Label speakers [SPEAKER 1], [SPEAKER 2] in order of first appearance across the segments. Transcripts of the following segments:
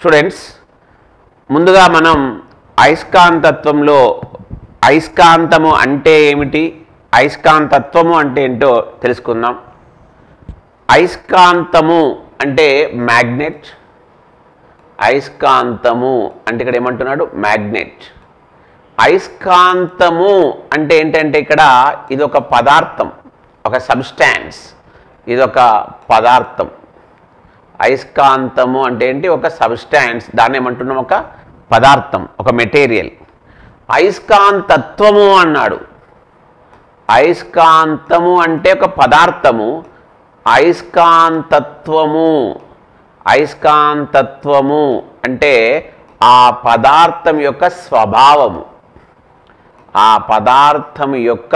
[SPEAKER 1] Students, ముందుగా మనం అయస్కాంతత్వంలో అయస్కాంతము అంటే ఏమిటి, అయస్కాంతత్వము అంటే ఏంటో తెలుసుకుందాం. అయస్కాంతము అంటే మ్యాగ్నెట్. అయస్కాంతము అంటే ఇక్కడ ఏమంటున్నాడు, మ్యాగ్నెట్. అయస్కాంతము అంటే ఏంటంటే ఇక్కడ ఇది ఒక పదార్థం, ఒక సబ్స్టాన్స్, ఇది ఒక పదార్థం. అయస్కాంతము అంటే ఏంటి, ఒక సబ్స్టాన్స్, దాన్ని ఏమంటున్నాం ఒక పదార్థం, ఒక మెటీరియల్. అయస్కాంతత్వము అన్నాడు. అయస్కాంతము అంటే ఒక పదార్థము, అయస్కాంతత్వము, అయస్కాంతత్వము అంటే ఆ పదార్థం యొక్క స్వభావము, ఆ పదార్థం యొక్క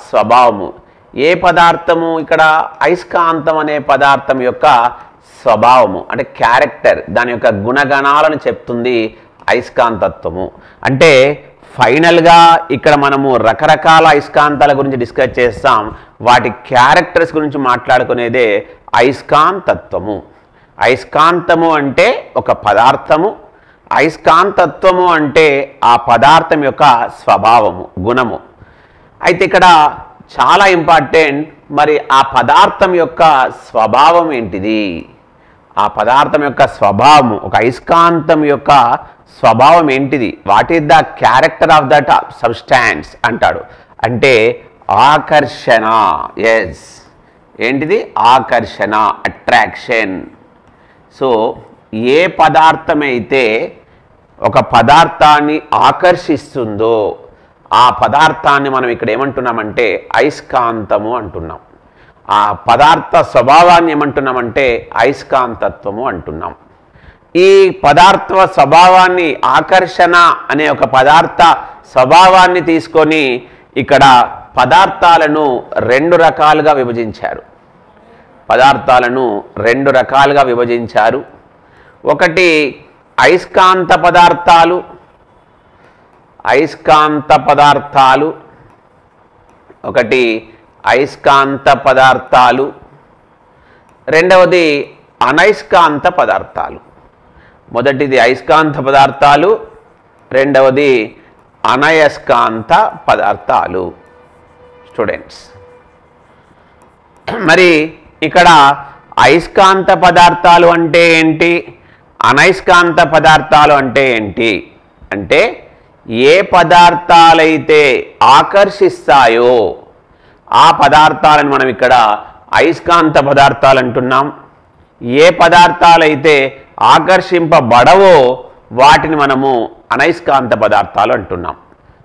[SPEAKER 1] స్వభావము. ఏ పదార్థము, ఇక్కడ అయస్కాంతం అనే పదార్థం యొక్క స్వభావము అంటే క్యారెక్టర్, దాని యొక్క గుణగణాలను చెప్తుంది అయస్కాంతత్వము. అంటే ఫైనల్గా ఇక్కడ మనము రకరకాల అయస్కాంతాల గురించి డిస్కస్ చేస్తాం, వాటి క్యారెక్టర్స్ గురించి మాట్లాడుకునేదే అయస్కాంతత్వము. అయస్కాంతము అంటే ఒక పదార్థము, అయస్కాంతత్వము అంటే ఆ పదార్థం యొక్క స్వభావము, గుణము. అయితే ఇక్కడ చాలా ఇంపార్టెంట్, మరి ఆ పదార్థం యొక్క స్వభావం ఏంటిది, ఆ పదార్థం యొక్క స్వభావము, ఒక అయస్కాంతం యొక్క స్వభావం ఏంటిది, what is the character of that substance అంటాడు. అంటే ఆకర్షణ. ఎస్, ఏంటిది, ఆకర్షణ, అట్రాక్షన్. సో ఏ పదార్థమైతే ఒక పదార్థాన్ని ఆకర్షిస్తుందో ఆ పదార్థాన్ని మనం ఇక్కడ ఏమంటున్నామంటే అయస్కాంతము అంటున్నాం. ఆ పదార్థ స్వభావాన్ని ఏమంటున్నామంటే అయస్కాంతత్వము అంటున్నాం. ఈ పదార్థ స్వభావాన్ని, ఆకర్షణ అనే ఒక పదార్థ స్వభావాన్ని తీసుకొని ఇక్కడ పదార్థాలను రెండు రకాలుగా విభజించారు. పదార్థాలను రెండు రకాలుగా విభజించారు. ఒకటి అయస్కాంత పదార్థాలు, అయస్కాంత పదార్థాలు, ఒకటి అయస్కాంత పదార్థాలు, రెండవది అనయస్కాంత పదార్థాలు. మొదటిది అయస్కాంత పదార్థాలు, రెండవది అనయస్కాంత పదార్థాలు. స్టూడెంట్స్, మరి ఇక్కడ అయస్కాంత పదార్థాలు అంటే ఏంటి, అనయస్కాంత పదార్థాలు అంటే ఏంటి అంటే ఏ పదార్థాలైతే ఆకర్షిస్తాయో ఆ పదార్థాలను మనం ఇక్కడ అయస్కాంత పదార్థాలు అంటున్నాం. ఏ పదార్థాలైతే ఆకర్షింపబడవో వాటిని మనము అనయస్కాంత పదార్థాలు అంటున్నాం.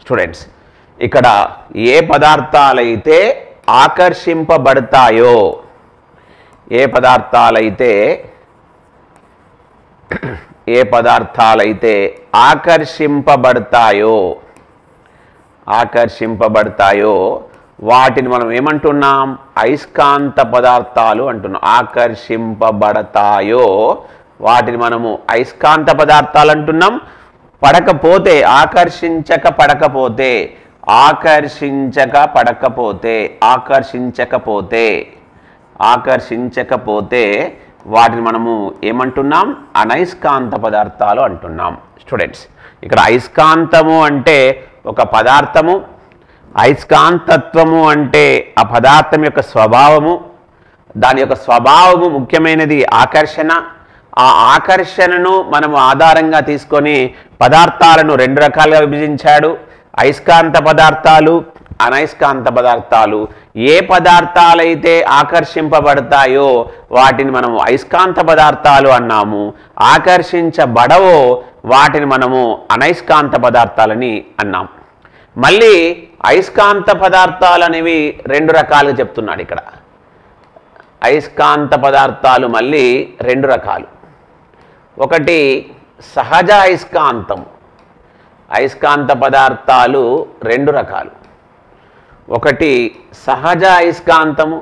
[SPEAKER 1] స్టూడెంట్స్, ఇక్కడ ఏ పదార్థాలైతే ఆకర్షింపబడతాయో, ఏ పదార్థాలైతే ఆకర్షింపబడతాయో వాటిని మనం ఏమంటున్నాం, అయస్కాంత పదార్థాలు అంటున్నాం. ఆకర్షింపబడతాయో వాటిని మనము అయస్కాంత పదార్థాలు అంటున్నాం. పడకపోతే, ఆకర్షించకపోతే వాటిని మనము ఏమంటున్నాం, అనయస్కాంత పదార్థాలు అంటున్నాం. స్టూడెంట్స్, ఇక్కడ అయస్కాంతము అంటే ఒక పదార్థము, అయస్కాంతత్వము అంటే ఆ పదార్థం యొక్క స్వభావము, దాని యొక్క స్వభావము ముఖ్యమైనది ఆకర్షణ. ఆ ఆకర్షణను మనము ఆధారంగా తీసుకొని పదార్థాలను రెండు రకాలుగా విభజించాడు, అయస్కాంత పదార్థాలు, అనయస్కాంత పదార్థాలు. ఏ పదార్థాలైతే ఆకర్షింపబడతాయో వాటిని మనము అయస్కాంత పదార్థాలు అన్నాము, ఆకర్షించబడవో వాటిని మనము అనయస్కాంత పదార్థాలని అన్నాం. మళ్ళీ అయస్కాంత పదార్థాలు అనేవి రెండు రకాలుగా చెప్తున్నాడు ఇక్కడ. అయస్కాంత పదార్థాలు మళ్ళీ రెండు రకాలు. ఒకటి సహజ అయస్కాంతం. అయస్కాంత పదార్థాలు రెండు రకాలు. ఒకటి సహజ అయస్కాంతము,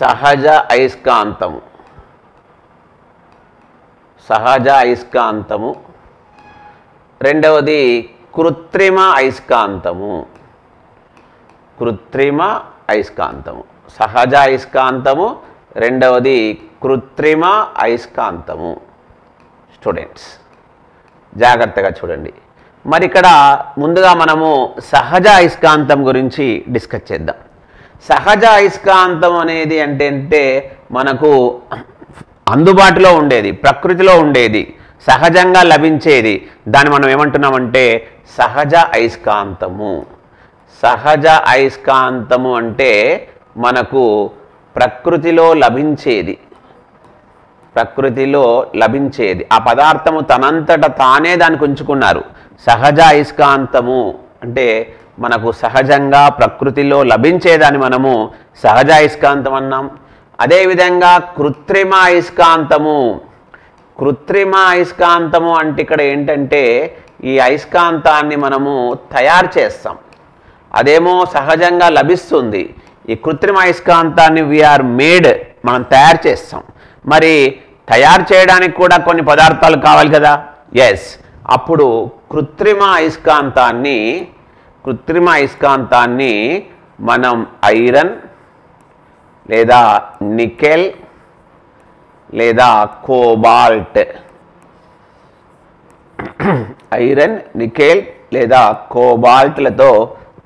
[SPEAKER 1] సహజ అయస్కాంతము. రెండవది కృత్రిమ అయస్కాంతము, సహజ అయస్కాంతము, రెండవది కృత్రిమ అయస్కాంతము. స్టూడెంట్స్ జాగ్రత్తగా చూడండి. మరి ఇక్కడ ముందుగా మనము సహజ అయస్కాంతం గురించి డిస్కస్ చేద్దాం. సహజ అయస్కాంతం అనేది అంటే మనకు అందుబాటులో ఉండేది, ప్రకృతిలో ఉండేది, సహజంగా లభించేది. దాన్ని మనం ఏమంటున్నామంటే సహజ అయస్కాంతము. సహజ అయస్కాంతము అంటే మనకు ప్రకృతిలో లభించేది, ప్రకృతిలో లభించేది. ఆ పదార్థము తనంతట తానే దానికి ఉంచుకున్నారు. సహజ అయస్కాంతము అంటే మనకు సహజంగా ప్రకృతిలో లభించేదాన్ని మనము సహజ అయస్కాంతం అన్నాం. అదేవిధంగా కృత్రిమ అయస్కాంతము. కృత్రిమ అయస్కాంతము అంటే ఇక్కడ ఏంటంటే ఈ అయస్కాంతాన్ని మనము తయారు చేస్తాం. అదేమో సహజంగా లభిస్తుంది. ఈ కృత్రిమ అయస్కాంతాన్ని వీఆర్ మేడ్, మనం తయారు చేస్తాం. మరి తయారు చేయడానికి కూడా కొన్ని పదార్థాలు కావాలి కదా. ఎస్, అప్పుడు కృత్రిమ అయస్కాంతాన్ని మనం ఐరన్ లేదా నికెల్ లేదా కోబాల్ట్, ఐరన్, నికెల్ లేదా కోబాల్ట్లతో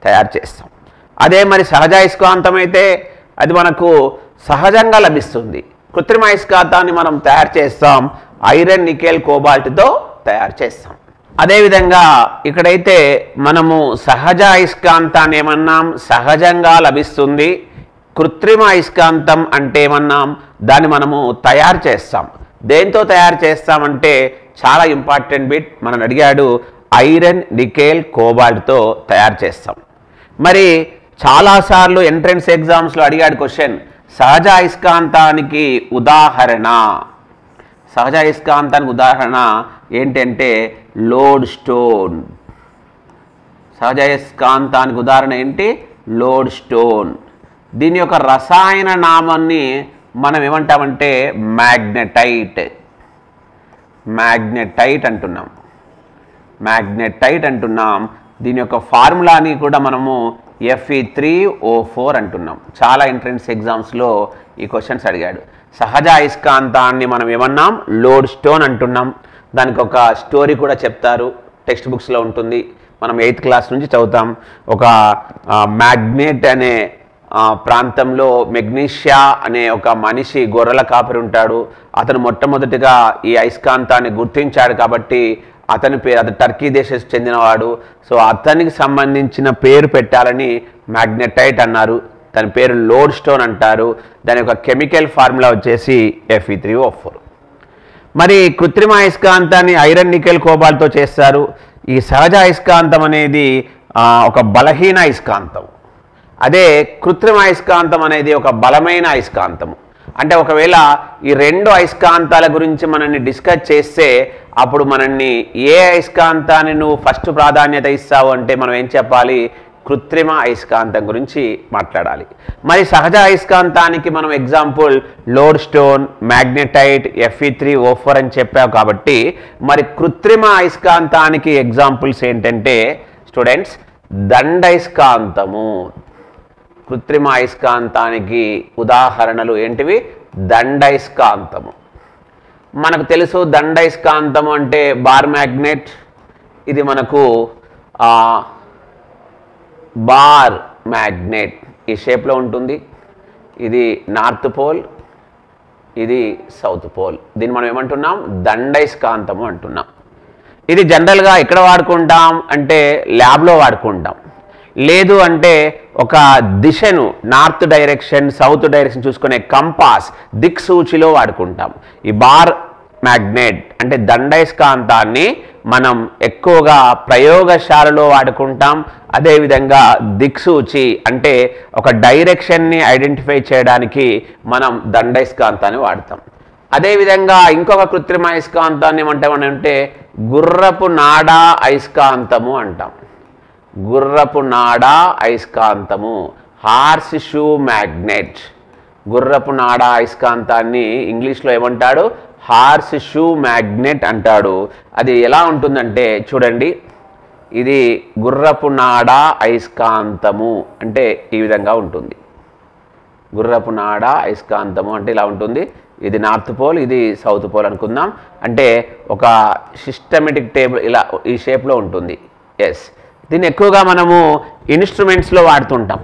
[SPEAKER 1] తయారు చేస్తాం. అదే మరి సహజ అయస్కాంతం అయితే అది మనకు సహజంగా లభిస్తుంది. కృత్రిమ అయస్కాంతాన్ని మనం తయారు చేస్తాం, ఐరన్, నికెల్, కోబాల్ట్తో తయారు చేస్తాం. అదేవిధంగా ఇక్కడైతే మనము సహజ అయస్కాంతాన్ని ఏమన్నాం, సహజంగా లభిస్తుంది. కృత్రిమ అయస్కాంతం అంటే ఏమన్నాం, దాన్ని మనము తయారు చేస్తాం. దేంతో తయారు చేస్తామంటే చాలా ఇంపార్టెంట్ బిట్, మనం అడిగాడు ఐరన్, నికెల్, కోబాల్ట్తో తయారు చేస్తాం. మరి చాలాసార్లు ఎంట్రన్స్ ఎగ్జామ్స్లో అడిగాడు క్వశ్చన్, సహజ అయస్కాంతానికి ఉదాహరణ. సహజ అయస్కాంతానికి ఉదాహరణ ఏంటంటే లోడ్ స్టోన్. సహజ అయస్కాంతానికి ఉదాహరణ ఏంటి, లోడ్ స్టోన్. దీని యొక్క రసాయన నామాన్ని మనం ఏమంటామంటే మ్యాగ్నెటైట్. మ్యాగ్నెటైట్ అంటున్నాం, మ్యాగ్నెటైట్ అంటున్నాం. దీని యొక్క ఫార్ములాని కూడా మనము Fe3O4 అంటున్నాం. చాలా ఎంట్రన్స్ ఎగ్జామ్స్లో ఈ క్వశ్చన్స్ అడిగాడు. సహజ అయస్కాంతాన్ని మనం ఏమన్నాం, లోడ్ స్టోన్ అంటున్నాం. దానికి ఒక స్టోరీ కూడా చెప్తారు, టెక్స్ట్ బుక్స్లో ఉంటుంది, మనం 8th క్లాస్ నుంచి చదువుతాం. ఒక మ్యాగ్నెట్ అనే ప్రాంతంలో మెగ్నీషియా అనే ఒక మనిషి గొర్రెల కాపరి ఉంటాడు. అతను మొట్టమొదటిగా ఈ అయస్కాంతాన్ని గుర్తించాడు కాబట్టి అతని పేరు, అతను టర్కీ దేశం చెందినవాడు. సో అతనికి సంబంధించిన పేరు పెట్టాలని మ్యాగ్నెటైట్ అన్నారు. దాని పేరు లోడ్ స్టోన్ అంటారు. దాని యొక్క కెమికల్ ఫార్ములా వచ్చేసి Fe3O4. మరి కృత్రిమ అయస్కాంతాన్ని ఐరన్, నికెల్, కోబాల్ట్తో చేస్తారు. ఈ సహజ అయస్కాంతం అనేది ఒక బలహీన అయస్కాంతం. అదే కృత్రిమ అయస్కాంతం అనేది ఒక బలమైన అయస్కాంతము. అంటే ఒకవేళ ఈ రెండు అయస్కాంతాల గురించి మనల్ని డిస్కస్ చేస్తే అప్పుడు మనల్ని ఏ అయస్కాంతాన్ని నువ్వు ఫస్ట్ ప్రాధాన్యత ఇస్తావు అంటే మనం ఏం చెప్పాలి, కృత్రిమ అయస్కాంతం గురించి మాట్లాడాలి. మరి సహజ అయస్కాంతానికి మనం example load stone, magnetite, Fe3O4 అని చెప్పావు కాబట్టి మరి కృత్రిమ అయస్కాంతానికి ఎగ్జాంపుల్స్ ఏంటంటే స్టూడెంట్స్ దండయస్కాంతము. కృత్రిమ అయస్కాంతానికి ఉదాహరణలు ఏంటివి, దండయస్కాంతము. మనకు తెలుసు దండయస్కాంతము అంటే బార్ మ్యాగ్నెట్. ఇది మనకు బార్ మ్యాగ్నెట్ ఈ షేప్లో ఉంటుంది. ఇది నార్త్ పోల్, ఇది సౌత్ పోల్. దీన్ని మనం ఏమంటున్నాం, దండయస్కాంతము అంటున్నాం. ఇది జనరల్గా ఎక్కడ వాడుకుంటాం అంటే ల్యాబ్లో వాడుకుంటాం. లేదు అంటే ఒక దిశను నార్త్ డైరెక్షన్, సౌత్ డైరెక్షన్ చూసుకునే కంపాస్, దిక్సూచిలో వాడుకుంటాం. ఈ బార్ మ్యాగ్నెట్ అంటే దండయస్కాంతాన్ని మనం ఎక్కువగా ప్రయోగశాలలో వాడుకుంటాం. అదేవిధంగా దిక్సూచి అంటే ఒక డైరెక్షన్ని ఐడెంటిఫై చేయడానికి మనం దండయస్కాంతాన్ని వాడతాం. అదేవిధంగా ఇంకొక కృత్రిమ అయస్కాంతాన్ని ఏమంటామంటే గుర్రపు నాడా అయస్కాంతము అంటాం. గుర్రపు నాడా అయస్కాంతము, హార్స్ షూ మ్యాగ్నెట్. గుర్రపు నాడా అయస్కాంతాన్ని ఇంగ్లీష్లో ఏమంటాడు, హార్స్ షూ మ్యాగ్నెట్ అంటాడు. అది ఎలా ఉంటుందంటే చూడండి, ఇది గుర్రపు నాడా అయస్కాంతము అంటే ఈ విధంగా ఉంటుంది. గుర్రపు నాడ అయస్కాంతము అంటే ఇలా ఉంటుంది. ఇది నార్త్ పోల్, ఇది సౌత్ పోల్ అనుకుందాం. అంటే ఒక సిస్టమేటిక్ టేబుల్ ఇలా ఈ షేప్లో ఉంటుంది. ఎస్, దీన్ని ఎక్కువగా మనము ఇన్స్ట్రుమెంట్స్లో వాడుతుంటాం.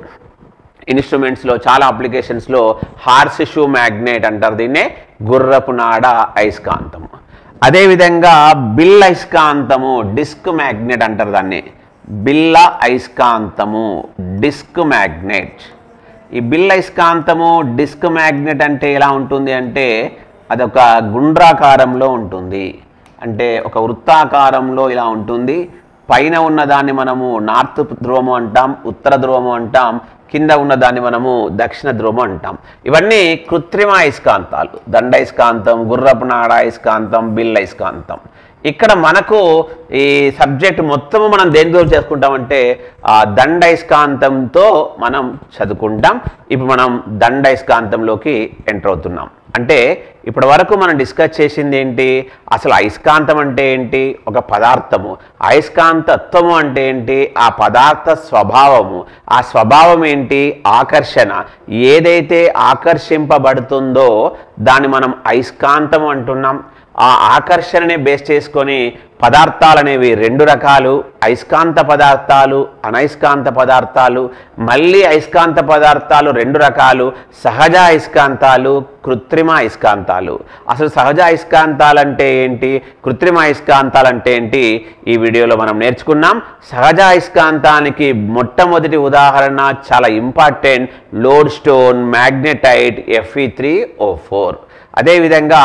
[SPEAKER 1] ఇన్స్ట్రుమెంట్స్లో చాలా అప్లికేషన్స్లో హార్స్ షూ మ్యాగ్నెట్ అంటారు దీన్నే, గుర్రపు నాడ అయస్కాంతము. అదేవిధంగా బిల్ల అయస్కాంతము, డిస్క్ మ్యాగ్నెట్ అంటారు దాన్ని, బిల్ల అయస్కాంతము, డిస్క్ మ్యాగ్నెట్. ఈ బిల్ల అయస్కాంతము డిస్క్ మ్యాగ్నెట్ అంటే ఎలా ఉంటుంది అంటే అదొక గుండ్రాకారంలో ఉంటుంది, అంటే ఒక వృత్తాకారంలో ఇలా ఉంటుంది. పైన ఉన్నదాన్ని మనము నార్త్ ధ్రువము అంటాం, ఉత్తర ధ్రువము అంటాం, కింద ఉన్నదాన్ని మనము దక్షిణ ధ్రువము అంటాం. ఇవన్నీ కృత్రిమ అయస్కాంతాలు, దండయస్కాంతం, గుర్రపు నాడ అయస్కాంతం, బిల్ల అయస్కాంతం. ఇక్కడ మనకు ఈ సబ్జెక్ట్ మొత్తము మనం దేనితో చేసుకుంటామంటే దండయస్కాంతంతో మనం చదువుకుంటాం. ఇప్పుడు మనం దండయస్కాంతంలోకి ఎంటర్ అవుతున్నాం. అంటే ఇప్పటి వరకు మనం డిస్కస్ చేసింది ఏంటి, అసలు అయస్కాంతం అంటే ఏంటి, ఒక పదార్థము. అయస్కాంతత్వము అంటే ఏంటి, ఆ పదార్థ స్వభావము. ఆ స్వభావం ఏంటి, ఆకర్షణ. ఏదైతే ఆకర్షింపబడుతుందో దాన్ని మనం అయస్కాంతం అంటున్నాం. ఆ ఆకర్షణని బేస్ చేసుకొని పదార్థాలు అనేవి రెండు రకాలు, అయస్కాంత పదార్థాలు, అనయస్కాంత పదార్థాలు. మళ్ళీ అయస్కాంత పదార్థాలు రెండు రకాలు, సహజ అయస్కాంతాలు, కృత్రిమ అయస్కాంతాలు. అసలు సహజ అయస్కాంతాలు అంటే ఏంటి, కృత్రిమ అయస్కాంతాలు అంటే ఏంటి, ఈ వీడియోలో మనం నేర్చుకున్నాం. సహజ అయస్కాంతానికి మొట్టమొదటి ఉదాహరణ చాలా important, load stone, magnetite, Fe3O4. అదేవిధంగా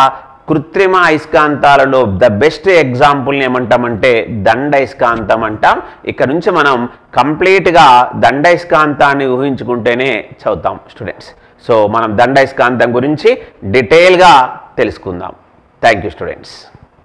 [SPEAKER 1] కృత్రిమ అయస్కాంతాలలో ద బెస్ట్ ఎగ్జాంపుల్ని ఏమంటామంటే దండయస్కాంతం అంటాం. ఇక్కడ నుంచి మనం కంప్లీట్గా దండయస్కాంతాన్ని ఊహించుకుంటేనే చదువుతాం స్టూడెంట్స్. సో మనం దండయస్కాంతం గురించి డీటెయిల్గా తెలుసుకుందాం. Thank you students.